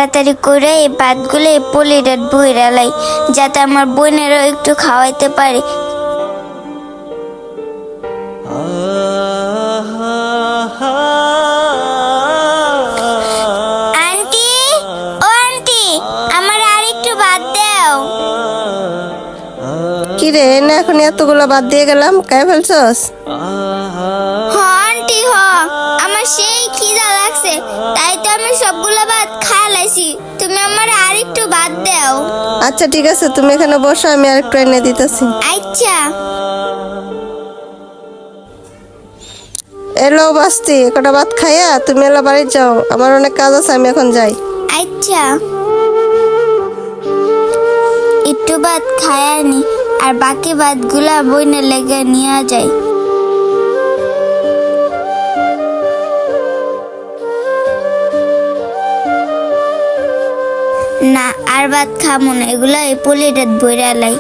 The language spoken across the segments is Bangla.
তাড়াতাড়ি করে এই ভাতগুলো এই পলিটা বইরা লাই, যাতে আমার বোনেরও একটু খাওয়াইতে পারি। আন্টি, ও আন্টি, আমার আর একটু ভাত দাও। কি রে, না এখন এতগুলো বাদ দিয়ে গেলাম, খাই ফেলছস? হ আন্টি হ, আমার সেই খিদা লাগছে, তাই তো আমি সবগুলো ভাত খাই লাইছি। তুমি আমার আর একটু ভাত দাও। আচ্ছা ঠিক আছে, তুমি এখানে বসো, আমি আর একটু এনে দিতেছি। আচ্ছা। এলো বাস্তি, কটা ভাত খাইয়া তুমি এলা বাড়ি যাও, আমার অনেক কাজ আছে, আমি এখন যাই। আচ্ছা, একটু ভাত খায়া নি, আর বাকি ভাতগুলা বইনের লেগে নিয়ে যাই। না, আর ভাত খামো না, এগুলা এই পলিটা বইরা লাই।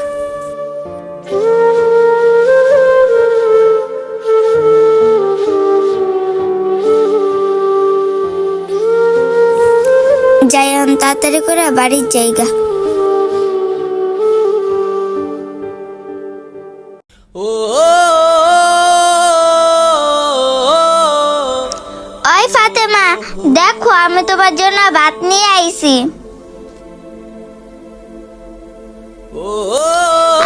যাই এখন তাড়াতাড়ি করে বাড়ির জায়গা। ওই ফাতেমা, দেখো আমি তোমার জন্য ভাত নিয়ে আইছি।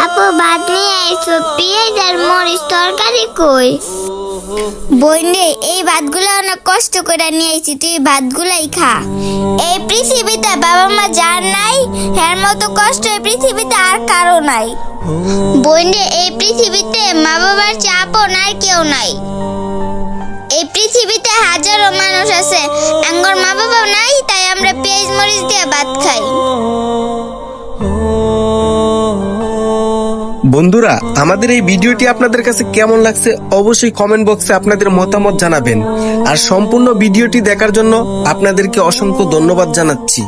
আপু, ভাত নিয়ে আইছো, পেঁয়াজ আর মরিচ তরকারি কই? বইনে, এই ভাতগুলো অনেক কষ্ট করে নিয়ে আইছি, তুই ভাতগুলাই খা। এই পৃথিবীতে বাবা মা যার নাই, এর মতো কষ্ট এই পৃথিবীতে আর কারো নাই। বইনে, এই পৃথিবীতে মা বাবার চেয়ে আপন আর কেউ নাই। এই পৃথিবীতে হাজারো মানুষ আছে, আঙ্গর মা বাবা নাই, তাই আমরা পেঁয়াজ মরিচ দিয়ে ভাত খাই। বন্ধুরা, আমাদের এই ভিডিওটি আপনাদের কাছে কেমন লাগছে অবশ্যই কমেন্ট বক্সে আপনাদের মতামত জানাবেন। আর সম্পূর্ণ ভিডিওটি দেখার জন্য আপনাদেরকে অসংখ্য ধন্যবাদ জানাচ্ছি।